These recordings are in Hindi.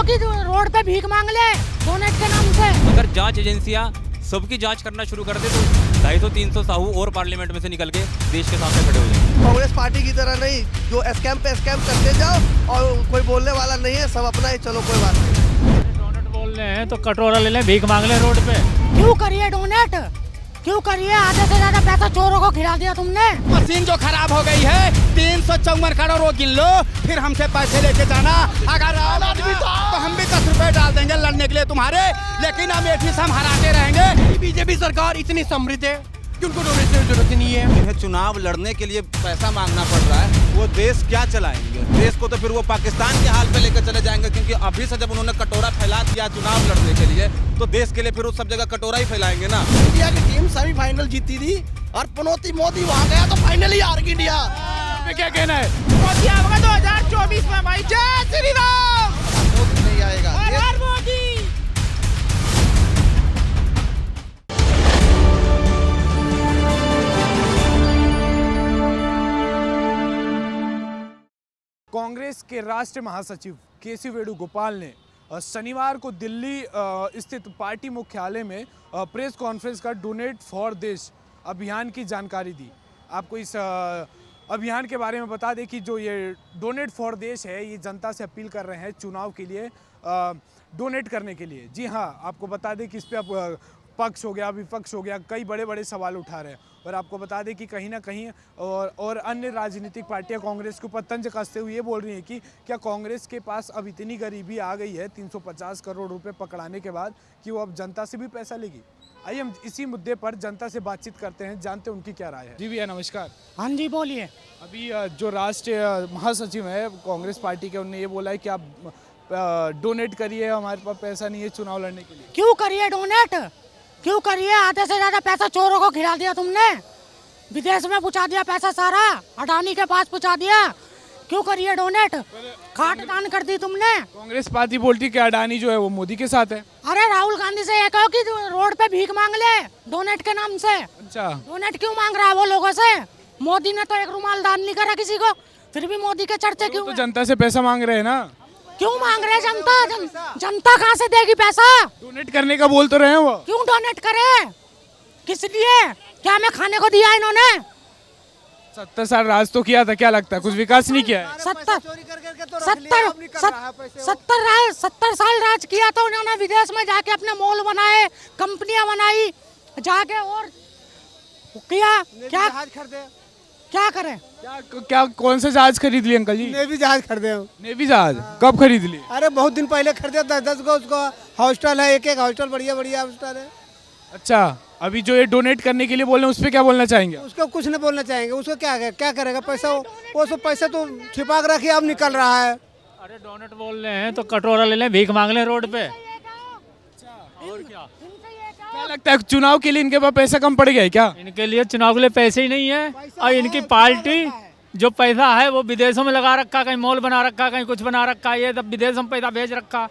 कहो कि रोड पे भीख मांग ले डोनेट के नाम से। अगर जांच एजेंसियां सबकी जांच करना शुरू कर दे तो 250-300 साहू और पार्लियामेंट में से निकल के देश के सामने खड़े हो जाएंगे। कांग्रेस पार्टी की तरह नहीं जो स्कैम पे स्कैम करते जाओ और कोई बोलने वाला नहीं है, सब अपना ही, चलो कोई बात नहीं। डोनेट बोल रहे हैं तो कटोरा ले लें, भीख मांग लें रोड पे। क्यों करिए डोनेट, क्यों करिए? आधे से ज्यादा पैसा चोरों को खिला दिया तुमने। मशीन जो खराब हो गई है 354 करोड़ वो गिन लो, फिर हमसे पैसे लेके जाना। अगर आदमी तो हम भी 10 रुपए डाल देंगे लड़ने के लिए तुम्हारे, लेकिन अमेठी से हम हराते रहेंगे। बीजेपी सरकार इतनी समृद्ध है कि उनको डोनेशन की जरूरत नहीं है। इन्हें चुनाव लड़ने के लिए पैसा मांगना पड़ रहा है, वो देश क्या चलाएंगे? देश को तो फिर वो पाकिस्तान के हाल पे लेकर चले जाएंगे, क्योंकि अभी से जब उन्होंने कटोरा फैला दिया चुनाव लड़ने के लिए, तो देश के लिए फिर उस सब जगह कटोरा ही फैलाएंगे ना। इंडिया की टीम सेमीफाइनल जीती थी और पनौती मोदी वहाँ गया तो फाइनली हार गई इंडिया। क्या कहना है? मोदी आएगा 2024 में भाई। जय श्री राम। मोदी नहीं आएगा। मोदी। कांग्रेस के राष्ट्रीय महासचिव केसी वेणुगोपाल ने शनिवार को दिल्ली स्थित पार्टी मुख्यालय में प्रेस कॉन्फ्रेंस का डोनेट फॉर देश अभियान की जानकारी दी। आपको इस अभियान के बारे में बता दें कि जो ये डोनेट फॉर देश है, ये जनता से अपील कर रहे हैं चुनाव के लिए डोनेट करने के लिए। जी हाँ, आपको बता दें कि इस पर आप पक्ष हो गया, विपक्ष हो गया, कई बड़े बड़े सवाल उठा रहे हैं। और आपको बता दें कि कहीं ना कहीं और अन्य राजनीतिक पार्टियां कांग्रेस के ऊपर तंज कसते हुए ये बोल रही हैं कि क्या कांग्रेस के पास अब इतनी गरीबी आ गई है 350 करोड़ रुपए पकड़ाने के बाद कि वो अब जनता से भी पैसा लेगी। आइए हम इसी मुद्दे पर जनता से बातचीत करते हैं, जानते हैं उनकी क्या राय है। जी भैया नमस्कार। हाँ जी बोलिए। अभी जो राष्ट्रीय महासचिव है कांग्रेस पार्टी के, उन्होंने ये बोला है कि आप डोनेट करिए, हमारे पास पैसा नहीं है चुनाव लड़ने के लिए। क्यों करिए डोनेट, क्यों करिए? आधे से ज्यादा पैसा चोरों को खिला दिया तुमने, विदेश में पहुंचा दिया पैसा सारा, अडानी के पास पहुंचा दिया। क्यों करिए डोनेट? खाट दान कर दी तुमने। कांग्रेस पार्टी बोलती कि अडानी जो है वो मोदी के साथ है। अरे राहुल गांधी से ये कहो कि रोड पे भीख मांग ले डोनेट के नाम से। अच्छा, डोनेट क्यों मांग रहा है वो लोगों से? मोदी ने तो एक रुमाल दान नहीं करा किसी को, फिर भी मोदी के चर्चे क्यों? तो जनता से पैसा मांग रहे हैं ना। क्यों मांग रहे हैं जनता? जनता कहाँ से देगी पैसा? डोनेट करने का बोल तो रहे हैं वो। क्यों डोनेट करे? किस लिए? क्या मैं खाने को दिया इन्होंने? 70 साल राज तो किया था, क्या लगता है कुछ विकास नहीं किया है? 70 साल राज किया तो उन्होंने विदेश में जाके अपने मॉल बनाए, कंपनियां बनाई, जाके और किया क्या? क्या करें? क्या कौन सा जहाज खरीद लिए अंकल जी? नेवी जहाज खरीदे हो। नेवी जहाज कब खरीद लिए? अरे बहुत दिन पहले खरीदे, 10 को उसको हॉस्टल है, एक हॉस्टल बढ़िया बढ़िया हॉस्टल है। अच्छा, अभी जो ये डोनेट करने के लिए बोल रहे हैं उस पर क्या बोलना चाहेंगे? उसको कुछ नहीं बोलना चाहेंगे, उसको क्या करेगा पैसा? वो सब पैसा तो छिपा के रखिए, अब निकल रहा है। अरे डोनेट बोल रहे हैं तो कटोरा ले लें, भीख मांग लें रोड पे। और क्या लगता है चुनाव के लिए इनके पास पैसा कम पड़ गया है क्या? इनके लिए चुनाव के लिए पैसे ही नहीं है, और इनकी पार्टी जो पैसा है वो विदेशों में लगा रखा, कहीं मॉल बना रखा, कहीं कुछ बना रखा, ये तब विदेशों में पैसा भेज रखा,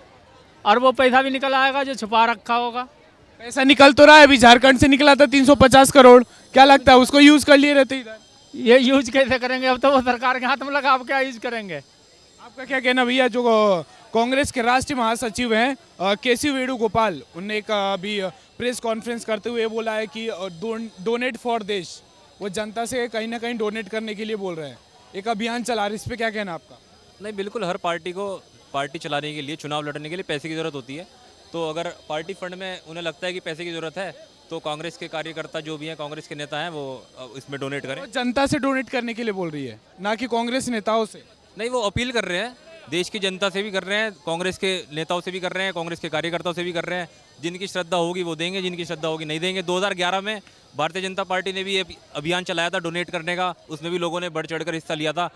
और वो पैसा भी निकल आएगा जो छुपा रखा होगा। पैसा निकल तो रहा है, अभी झारखंड से निकला था 350 करोड़, क्या लगता है उसको यूज कर लिए रहते इधर? ये यूज कैसे करेंगे? अब तो वो सरकार के हाथ में लगा, अब क्या यूज करेंगे? आपका क्या कहना भैया? जो कांग्रेस के राष्ट्रीय महासचिव हैं केसी वेणुगोपाल, उन्होंने एक अभी प्रेस कॉन्फ्रेंस करते हुए बोला है कि डोनेट फॉर देश, वो जनता से कहीं ना कहीं डोनेट करने के लिए बोल रहे हैं, एक अभियान चला रहे, इस पर क्या कहना आपका? नहीं, बिल्कुल हर पार्टी को पार्टी चलाने के लिए, चुनाव लड़ने के लिए पैसे की ज़रूरत होती है। तो अगर पार्टी फंड में उन्हें लगता है कि पैसे की ज़रूरत है तो कांग्रेस के कार्यकर्ता जो भी हैं, कांग्रेस के नेता हैं, वो इसमें डोनेट करें। वो जनता से डोनेट करने के लिए बोल रही है, ना कि कांग्रेस नेताओं से। नहीं, वो अपील कर रहे हैं, देश की जनता से भी कर रहे हैं, कांग्रेस के नेताओं से भी कर रहे हैं, कांग्रेस के कार्यकर्ताओं से भी कर रहे हैं। जिनकी श्रद्धा होगी वो देंगे, जिनकी श्रद्धा होगी नहीं देंगे। 2011 में भारतीय जनता पार्टी ने भी ये अभियान चलाया था डोनेट करने का, उसमें भी लोगों ने बढ़ चढ़कर हिस्सा लिया था,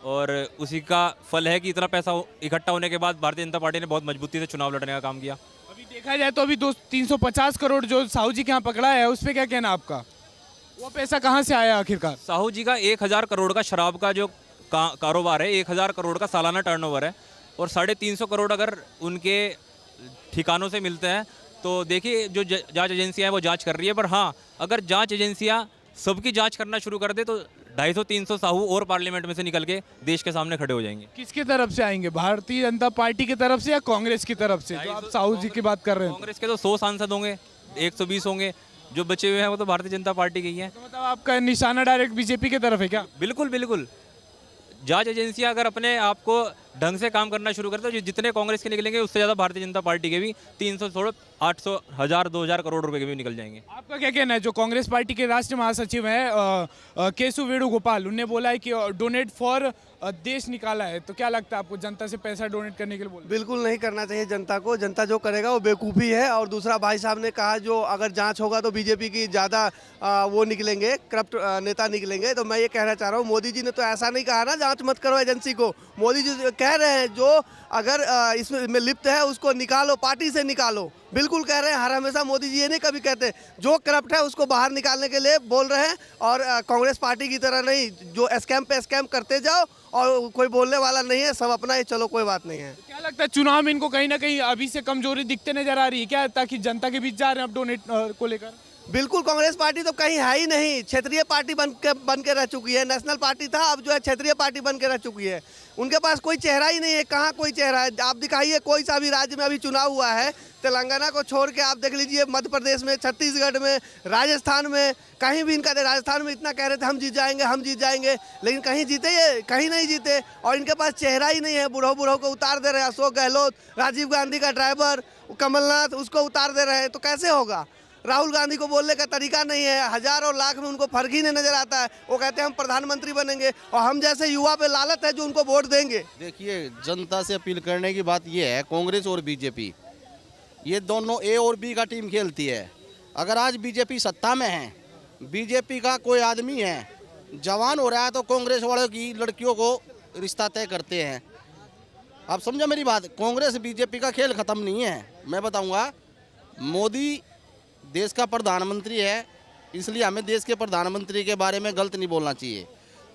और उसी का फल है कि इतना पैसा इकट्ठा होने के बाद भारतीय जनता पार्टी ने बहुत मजबूती से चुनाव लड़ने का काम किया। अभी देखा जाए तो अभी 350 करोड़ जो साहू जी के यहाँ पकड़ा है, उस पर क्या कहना आपका? वो पैसा कहाँ से आया आखिरकार? साहू जी का 1000 करोड़ का शराब का जो कारोबार है, 1000 करोड़ का सालाना टर्नओवर है, और 350 करोड़ अगर उनके ठिकानों से मिलते हैं तो देखिए जो जांच एजेंसियां हैं वो जांच कर रही है। पर हाँ, अगर जांच एजेंसियां सबकी जांच करना शुरू कर दे तो 250-300 साहू और पार्लियामेंट में से निकल के देश के सामने खड़े हो जाएंगे। किसकी तरफ से आएंगे, भारतीय जनता पार्टी की तरफ से या कांग्रेस की तरफ से, जो आप साहू जी की बात कर रहे हैं? कांग्रेस के तो 100 सांसद होंगे, 120 होंगे, जो बचे हुए हैं वो तो भारतीय जनता पार्टी के ही हैं। तो मतलब आपका निशाना डायरेक्ट बीजेपी की तरफ है क्या? बिल्कुल बिल्कुल। जांच एजेंसियां अगर अपने आप को ढंग से काम करना शुरू करते हैं, जितने कांग्रेस के निकलेंगे उससे ज़्यादा भारतीय जनता पार्टी के भी 300 छोड़ो 800 1000 2000 करोड़ रुपए के भी निकल जाएंगे। आपका क्या कहना है? जो कांग्रेस पार्टी के राष्ट्रीय महासचिव हैं केशव वेणुगोपाल, उन्होंने बोला है कि डोनेट फॉर देश निकाला है, तो क्या लगता है आपको जनता से पैसा डोनेट करने के लिए बोला? बिल्कुल नहीं करना चाहिए जनता को। जनता जो करेगा वो बेवकूफ़ी है। और दूसरा भाई साहब ने कहा जो अगर जांच होगा तो बीजेपी की ज़्यादा वो निकलेंगे, करप्ट नेता निकलेंगे। तो मैं ये कहना चाह रहा हूँ, मोदी जी ने तो ऐसा नहीं कहा ना जांच मत करो एजेंसी को। मोदी जी कह रहे हैं जो अगर इसमें लिप्त है उसको निकालो, पार्टी से निकालो। बिल्कुल कह रहे हैं। हर हमेशा मोदी जी ये नहीं कभी कहते, जो करप्ट है उसको बाहर निकालने के लिए बोल रहे हैं। और कांग्रेस पार्टी की तरह नहीं जो स्कैम पे स्कैम करते जाओ और कोई बोलने वाला नहीं है, सब अपना ही चलो, कोई बात नहीं है। क्या लगता है चुनाव में इनको कहीं ना कहीं अभी से कमजोरी दिखते नजर आ रही है क्या, ताकि जनता के बीच जा रहे हैं अब डोनेट को लेकर? बिल्कुल, कांग्रेस पार्टी तो कहीं है ही नहीं, क्षेत्रीय पार्टी बन के रह चुकी है। नेशनल पार्टी था, अब जो है क्षेत्रीय पार्टी बन के रह चुकी है। उनके पास कोई चेहरा ही नहीं है। कहाँ कोई चेहरा है? आप दिखाइए कोई सा भी राज्य में अभी चुनाव हुआ है, तेलंगाना को छोड़ के आप देख लीजिए, मध्य प्रदेश में, छत्तीसगढ़ में, राजस्थान में, कहीं भी इनका, राजस्थान में इतना कह रहे थे हम जीत जाएंगे, हम जीत जाएंगे, लेकिन कहीं जीते ये? कहीं नहीं जीते। और इनके पास चेहरा ही नहीं है। बुढ़ो को उतार दे रहे हैं, अशोक गहलोत, राजीव गांधी का ड्राइवर कमलनाथ, उसको उतार दे रहे हैं, तो कैसे होगा? राहुल गांधी को बोलने का तरीका नहीं है। हजारों लाख में उनको फर्क ही नहीं नजर आता है। वो कहते हैं हम प्रधानमंत्री बनेंगे, और हम जैसे युवा पे लालच है जो उनको वोट देंगे। देखिए, जनता से अपील करने की बात यह है, कांग्रेस और बीजेपी ये दोनों ए और बी का टीम खेलती है। अगर आज बीजेपी सत्ता में है, बीजेपी का कोई आदमी है जवान हो रहा है, तो कांग्रेस वालों की लड़कियों को रिश्ता तय करते हैं। आप समझो मेरी बात, कांग्रेस बीजेपी का खेल खत्म नहीं है। मैं बताऊंगा, मोदी देश का प्रधानमंत्री है, इसलिए हमें देश के प्रधानमंत्री के बारे में गलत नहीं बोलना चाहिए।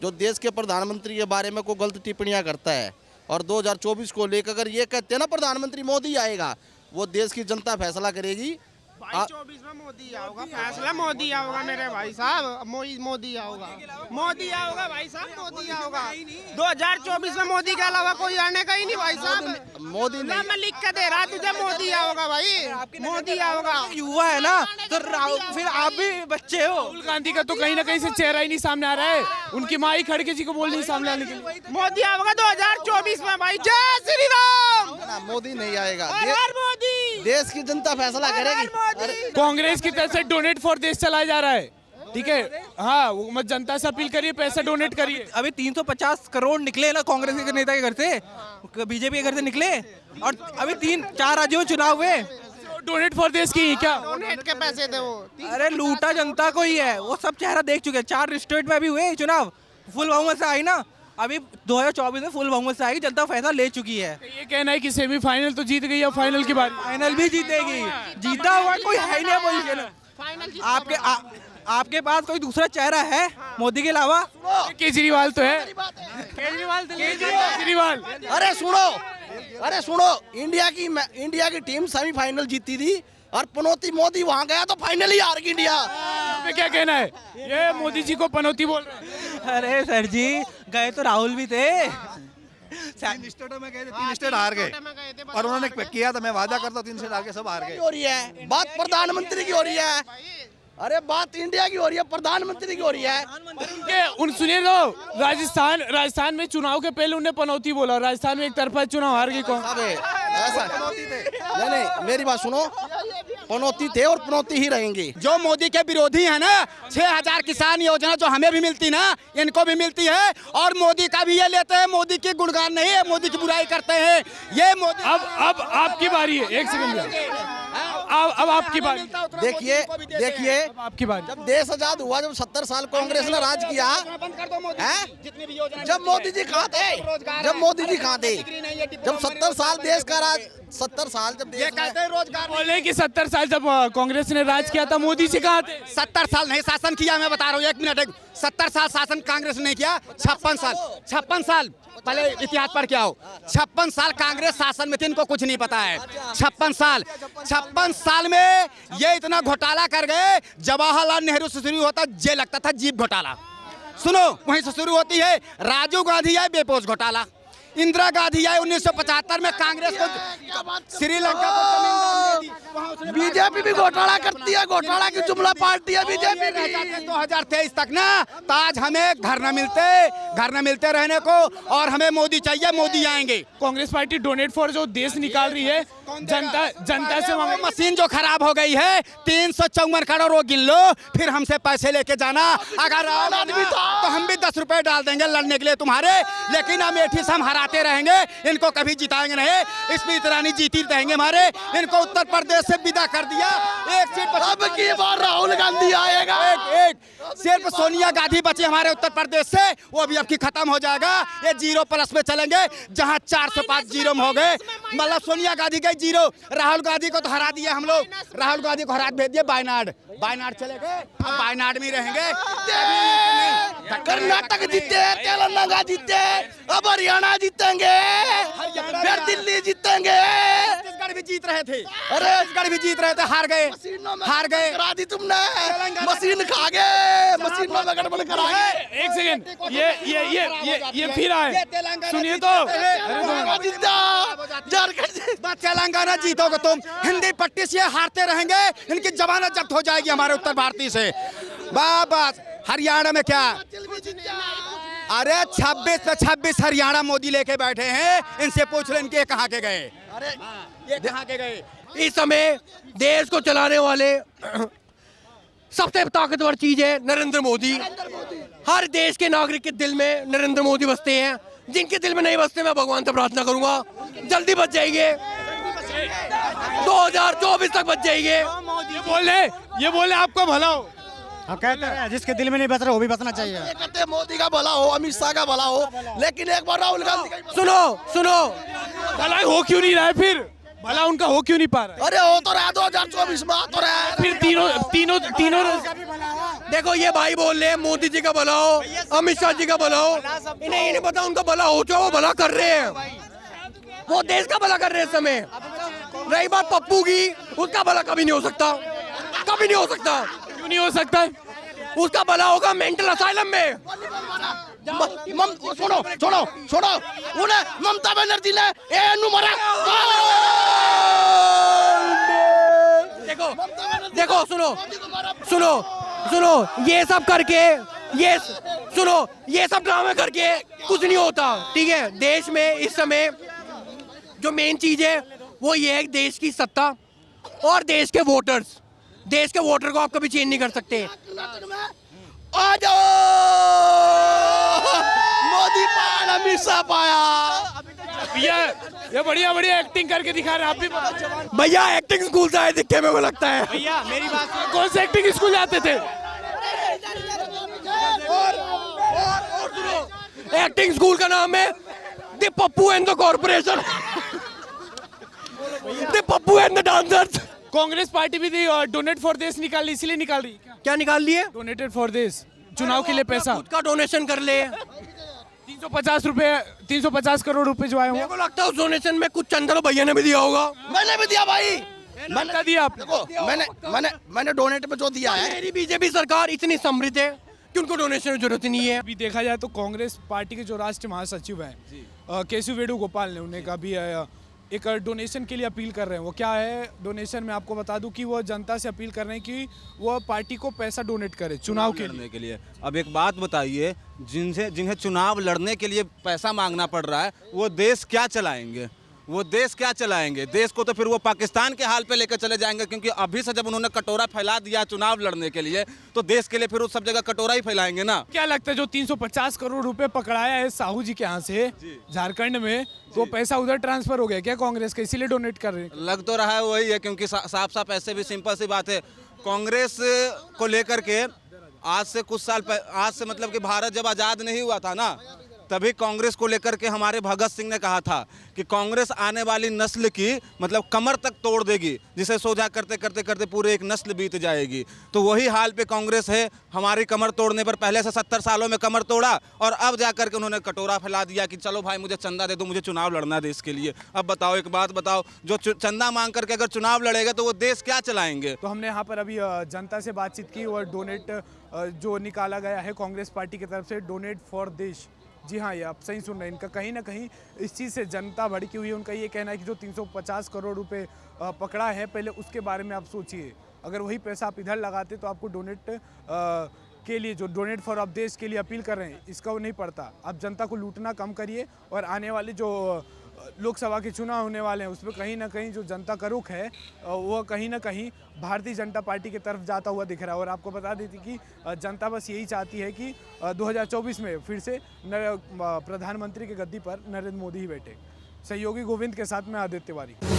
जो देश के प्रधानमंत्री के बारे में कोई गलत टिप्पणियां करता है और 2024 को लेकर अगर ये कहते हैं ना प्रधानमंत्री मोदी आएगा, वो देश की जनता फैसला करेगी। 2024 में मोदी आओगा, फैसला मोदी आओगा मेरे भाई साहब, मोदी आओगा, मोदी आओगा भाई साहब, मोदी आओगा। 2024 में मोदी के अलावा कोई आने का ही नहीं भाई साहब। मोदी ना मैं लिख के दे रहा तुझे, मोदी आओगा भाई, मोदी आओगा। युवा है ना, तो फिर आप भी बच्चे हो। राहुल गांधी का तो कहीं ना कहीं से चेहरा ही नहीं सामने आ रहा है। उनकी माँ ही खड़गे जी को बोल नहीं सामने आने के लिए। मोदी आओगा 2024 में भाई। जय श्री राम। मोदी नहीं आएगा, हर मोदी, देश की जनता फैसला करेगी। कांग्रेस की तरफ से डोनेट फॉर देश चलाया जा रहा है, ठीक है। हाँ, वो मत जनता से अपील करिए, पैसा डोनेट करिए। अभी 350 करोड़ निकले ना कांग्रेस के नेता के घर से, बीजेपी के घर से निकले, और अभी 3-4 राज्यों में चुनाव हुए। डोनेट फॉर देश की क्या डोनेट के पैसे दे वो। अरे लूटा जनता को ही है, वो सब चेहरा देख चुके हैं। 4 स्टेट में अभी हुए चुनाव, फुल बहुमत से आई ना। अभी 2024 में फुल बहुमत से आएगी, जनता फैसला ले चुकी है। ये कहना है कि सेमीफाइनल तो जीत गई, अब फाइनल की बारी। फाइनल भी जीतेगी, जीता हुआ कोई है नहीं पोजीशन। आपके पास कोई दूसरा चेहरा है मोदी के अलावा? केजरीवाल तो है, केजरीवाल। अरे सुनो, इंडिया की टीम सेमीफाइनल जीती थी और पनौती मोदी वहां गया तो फाइनल ही हार गई इंडिया। में क्या कहना है? ये मोदी जी को पनौती बोल रहे हैं। अरे सर जी, गए तो राहुल भी थे। 3 स्टेटों में गए थे, 3 स्टेट हार गए, और उन्होंने किया था, मैं वादा करता हूँ 3 स्टेट आगे सब हार गए। हो रही है बात प्रधानमंत्री की हो रही है, अरे बात इंडिया की हो रही है, प्रधानमंत्री की हो रही है। उन सुनिए तो, राजस्थान में चुनाव के पहले उन्हें पनौती बोला, राजस्थान में एक तरफा चुनाव हार गई कौन? ऐसा नहीं, मेरी बात सुनो, पनौती थे और पनौती ही रहेंगे। जो मोदी के विरोधी है ना, 6000 किसान योजना जो हमें भी मिलती ना, इनको भी मिलती है, और मोदी का भी ये लेते हैं। मोदी की गुणगान नहीं है, मोदी की बुराई करते हैं ये मोदी। अब आपकी बारी है, एक सेकंड, अब आपकी बारी। देखिए आपकी बारी। जब देश आजाद हुआ, जब 70 साल कांग्रेस ने राज किया, जब मोदी जी कहाँ थे, जब 70 साल देश का राज 70 साल जब ये कहते हैं रोजगार बोले कि 70 साल जब कांग्रेस ने राज किया था मोदी जी कहाँ थे? 70 साल नहीं शासन किया, मैं बता रहा हूँ, 1 मिनट। 70 साल शासन कांग्रेस ने किया, 56 साल पहले इतिहास पर क्या हो, 56 साल कांग्रेस शासन में थी, इनको कुछ नहीं पता है। 56 साल में ये इतना घोटाला कर गए। जवाहरलाल नेहरू से शुरू होता जे लगता था जीप घोटाला, सुनो वहीं से शुरू होती है। राजीव गांधी आए बेपोष घोटाला, इंदिरा गांधी आए 1975 में कांग्रेस को श्रीलंका को बीजेपी भी घोटाला करती है, घोटाला की जुमला पार्टी है बीजेपी भी। 2023 तक ना, तो आज हमें घर न मिलते रहने को, और हमें मोदी चाहिए, मोदी आएंगे। कांग्रेस पार्टी डोनेट फॉर जो देश निकाल रही है, जनता से वो मशीन जो खराब हो गई है, 354 करोड़ वो गिन लो, फिर हमसे पैसे लेके जाना। अगर आदमी तो हम भी 10 रुपए डाल देंगे लड़ने के लिए तुम्हारे, लेकिन अमेठी से हम हराते रहेंगे, इनको कभी जिताएंगे नहीं। स्मृति ईरानी जीती रहेंगे हमारे, इनको उत्तर प्रदेश से विदा कर दिया। एक सीट पर अब की बार राहुल गांधी आएगा, एक सिर्फ सोनिया गांधी बची हमारे उत्तर प्रदेश से, वो भी अब की खत्म हो जाएगा। ये 0+ में चलेंगे, जहां 405 जीरो में हो गए, मतलब सोनिया गांधी गई 0। राहुल गांधी को तो हरा दिया हम लोग, राहुल गांधी को हरा भेज दिए वायनाड चले गए, अब वायनाड में रहेंगे। कर्नाटक जीते, तेलंगाना जीते, अब हरियाणा जीतेंगे, फिर दिल्ली जीतेंगे। छत्तीसगढ़ भी जीत रहे थे, छत्तीसगढ़ भी जीत रहे थे, हार गए करा दी तुमने, मशीन खा गए, मशीनों में गड़बड़ करा गए। एक सेकंड, ये फिर आए, सुनिए तो। तेलंगाना जीतोगे तुम, हिंदी पट्टी से हारते रहेंगे, इनकी जमानत जब्त हो जाएगी हमारे उत्तर भारतीय से। बस हरियाणा में क्या, अरे 26 पे 26 हरियाणा मोदी लेके बैठे हैं, इनसे पूछ लो इनके कहाँ के गए, ये कहाँ के गए। इस समय देश को चलाने वाले सबसे ताकतवर चीज है नरेंद्र मोदी। हर देश के नागरिक के दिल में नरेंद्र मोदी बसते हैं, जिनके दिल में नहीं बसते मैं भगवान से प्रार्थना करूंगा जल्दी बच जाएंगे, 2024 तक बच जाएंगे। ये बोले आपको भला हो, हम कहते हैं जिसके दिल में नहीं बच रहा वो भी बचना चाहिए। कहते हैं मोदी का भला हो, अमित शाह का भला हो, लेकिन एक बार राहुल गांधी सुनो भला हो क्यों नहीं रहा है? फिर भला उनका हो क्यों नहीं पा रहा है? अरे हो तो रहा, 2024 में आ तो रहा है। फिर तीनों देखो ये भाई बोल रहे हैं मोदी जी का भला हो, अमित शाह जी का भला हो, इन्हें नहीं पता उनका भला हो, जो वो भला कर रहे हैं, वो देश का भला कर रहे हैं इस समय। रही बात पप्पू की, उसका भला कभी नहीं हो सकता, कभी नहीं हो सकता। क्यों नहीं हो सकता? उसका भला होगा मेंटल असाइलम में। छोड़ो उन्हें ममता बनर्जी ने मरा। देखो सुनो ये सब करके, ये सब ड्रामे करके कुछ नहीं होता, ठीक है। देश में इस समय जो मेन चीज है वो ये है देश की सत्ता और देश के वोटर्स। देश के वोटर को आप कभी चेंज नहीं कर सकते। आ जाओ मोदी पाया, अमित शाह पाया। ये बढ़िया एक्टिंग करके दिखा रहे हैं आप भी। भैया एक्टिंग स्कूल से आए दिखे मेरे को लगता है। भैया मेरी बात, कौन से एक्टिंग स्कूल जाते थे? एक्टिंग स्कूल का नाम है the Pappu and the corporation, the Pappu and the dancers. Congress party भी डोनेट फॉर देश निकाल ली, इसलिए निकाल रही। क्या निकाल लिए? डोनेटेड फॉर देश, चुनाव के लिए पैसा। खुद का डोनेशन कर ले। 350 करोड़ रुपए जो आए मेरे को लगता है उस डोनेशन में कुछ चंदन भैया ने भी दिया होगा। मैंने भी दिया भाई, मैंने दिया आपने। मैंने डोनेट में जो दिया है। मेरी बीजेपी सरकार इतनी समृद्ध है कि उनको डोनेशन की जरूरत ही नहीं है। अभी देखा जाए तो कांग्रेस पार्टी के जो राष्ट्रीय महासचिव हैं केसी वेणुगोपाल ने, उन्हें कभी एक डोनेशन के लिए अपील कर रहे हैं। वो क्या है डोनेशन में आपको बता दूं कि वो जनता से अपील कर रहे हैं कि वो पार्टी को पैसा डोनेट करे चुनाव के लिए। अब एक बात बताइए, जिन्हें चुनाव लड़ने के लिए पैसा मांगना पड़ रहा है, वो देश क्या चलाएंगे? देश को तो फिर वो पाकिस्तान के हाल पे लेकर चले जाएंगे, क्योंकि अभी से जब उन्होंने कटोरा फैला दिया चुनाव लड़ने के लिए, तो देश के लिए फिर उस सब जगह कटोरा ही फैलाएंगे ना। क्या लगता है जो 350 करोड़ रुपए पकड़ाया है साहू जी के यहाँ से झारखंड में, तो पैसा उधर ट्रांसफर हो गया क्या कांग्रेस का, इसीलिए डोनेट कर रहे हैं? लग तो रहा है वही है, क्योंकि साफ ऐसे भी सिंपल सी बात है, कांग्रेस को लेकर के आज से मतलब कि भारत जब आज़ाद नहीं हुआ था ना, तभी कांग्रेस को लेकर के हमारे भगत सिंह ने कहा था कि कांग्रेस आने वाली नस्ल की मतलब कमर तक तोड़ देगी, जिसे सोझा करते करते करते पूरे एक नस्ल बीत जाएगी। तो वही हाल पे कांग्रेस है, हमारी कमर तोड़ने पर पहले से 70 सालों में कमर तोड़ा और अब जाकर के उन्होंने कटोरा फैला दिया कि चलो भाई मुझे चंदा दे दो, मुझे चुनाव लड़ना है देश के लिए। अब बताओ, एक बात बताओ, जो चंदा मांग करके अगर चुनाव लड़ेगा तो वो देश क्या चलाएंगे? तो हमने यहाँ पर अभी जनता से बातचीत की और डोनेट जो निकाला गया है कांग्रेस पार्टी की तरफ से, डोनेट फॉर देश। जी हाँ, ये आप सही सुन रहे हैं। इनका कहीं ना कहीं इस चीज़ से जनता भड़की हुई है। उनका ये कहना है कि जो 350 करोड़ रुपए पकड़ा है, पहले उसके बारे में आप सोचिए। अगर वही पैसा आप इधर लगाते तो आपको डोनेट के लिए, जो डोनेट फॉर आप देश के लिए अपील कर रहे हैं, इसका वो नहीं पड़ता। आप जनता को लूटना कम करिए और आने वाले जो लोकसभा के चुनाव होने वाले हैं उसमें कहीं ना कहीं जो जनता का रुख है वो कहीं ना कहीं भारतीय जनता पार्टी की तरफ जाता हुआ दिख रहा है। और आपको बता देती कि जनता बस यही चाहती है कि 2024 में फिर से प्रधानमंत्री की गद्दी पर नरेंद्र मोदी ही बैठे। सहयोगी गोविंद के साथ मैं आदित्य तिवारी।